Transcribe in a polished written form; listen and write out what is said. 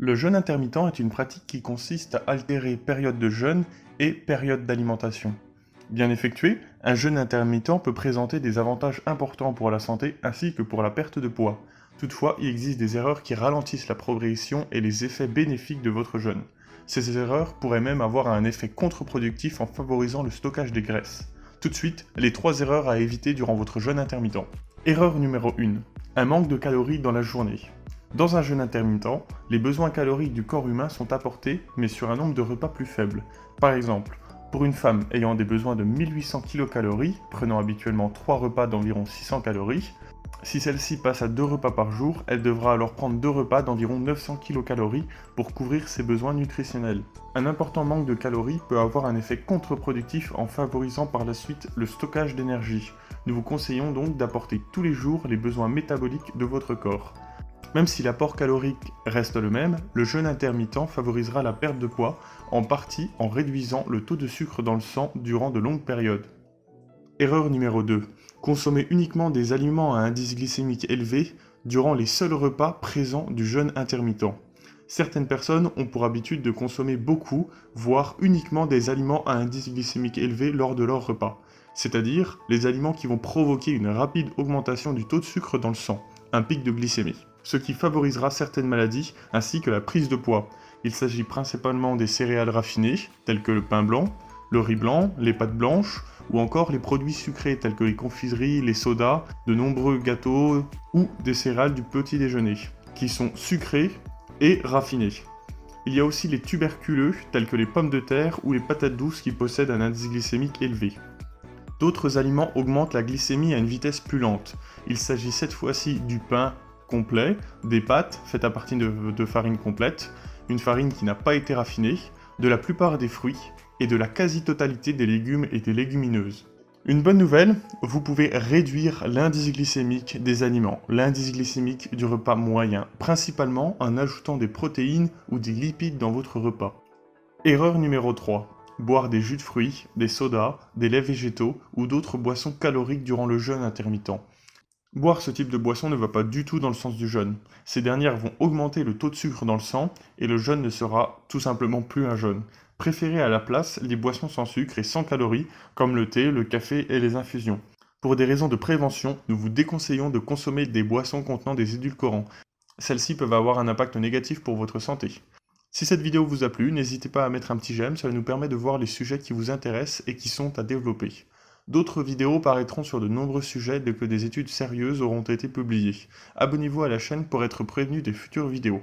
Le jeûne intermittent est une pratique qui consiste à altérer période de jeûne et période d'alimentation. Bien effectué, un jeûne intermittent peut présenter des avantages importants pour la santé ainsi que pour la perte de poids. Toutefois, il existe des erreurs qui ralentissent la progression et les effets bénéfiques de votre jeûne. Ces erreurs pourraient même avoir un effet contre-productif en favorisant le stockage des graisses. Tout de suite, les 3 erreurs à éviter durant votre jeûne intermittent. Erreur numéro 1. Un manque de calories dans la journée. Dans un jeûne intermittent, les besoins caloriques du corps humain sont apportés, mais sur un nombre de repas plus faible. Par exemple, pour une femme ayant des besoins de 1800 kcal, prenant habituellement 3 repas d'environ 600 calories, si celle-ci passe à 2 repas par jour, elle devra alors prendre 2 repas d'environ 900 kcal pour couvrir ses besoins nutritionnels. Un important manque de calories peut avoir un effet contre-productif en favorisant par la suite le stockage d'énergie. Nous vous conseillons donc d'apporter tous les jours les besoins métaboliques de votre corps. Même si l'apport calorique reste le même, le jeûne intermittent favorisera la perte de poids, en partie en réduisant le taux de sucre dans le sang durant de longues périodes. Erreur numéro 2. Consommer uniquement des aliments à indice glycémique élevé durant les seuls repas présents du jeûne intermittent. Certaines personnes ont pour habitude de consommer beaucoup, voire uniquement des aliments à indice glycémique élevé lors de leur repas, c'est-à-dire les aliments qui vont provoquer une rapide augmentation du taux de sucre dans le sang, un pic de glycémie, ce qui favorisera certaines maladies ainsi que la prise de poids. Il s'agit principalement des céréales raffinées, telles que le pain blanc, le riz blanc, les pâtes blanches, ou encore les produits sucrés tels que les confiseries, les sodas, de nombreux gâteaux ou des céréales du petit déjeuner, qui sont sucrés et raffinés. Il y a aussi les tuberculeux tels que les pommes de terre ou les patates douces qui possèdent un indice glycémique élevé. D'autres aliments augmentent la glycémie à une vitesse plus lente. Il s'agit cette fois-ci du pain complet, des pâtes faites à partir de farine complète, une farine qui n'a pas été raffinée, de la plupart des fruits et de la quasi-totalité des légumes et des légumineuses. Une bonne nouvelle, vous pouvez réduire l'indice glycémique des aliments, l'indice glycémique du repas moyen, principalement en ajoutant des protéines ou des lipides dans votre repas. Erreur numéro 3. Boire des jus de fruits, des sodas, des laits végétaux ou d'autres boissons caloriques durant le jeûne intermittent. Boire ce type de boisson ne va pas du tout dans le sens du jeûne. Ces dernières vont augmenter le taux de sucre dans le sang et le jeûne ne sera tout simplement plus un jeûne. Préférez à la place les boissons sans sucre et sans calories comme le thé, le café et les infusions. Pour des raisons de prévention, nous vous déconseillons de consommer des boissons contenant des édulcorants. Celles-ci peuvent avoir un impact négatif pour votre santé. Si cette vidéo vous a plu, n'hésitez pas à mettre un petit j'aime, cela nous permet de voir les sujets qui vous intéressent et qui sont à développer. D'autres vidéos paraîtront sur de nombreux sujets dès que des études sérieuses auront été publiées. Abonnez-vous à la chaîne pour être prévenu des futures vidéos.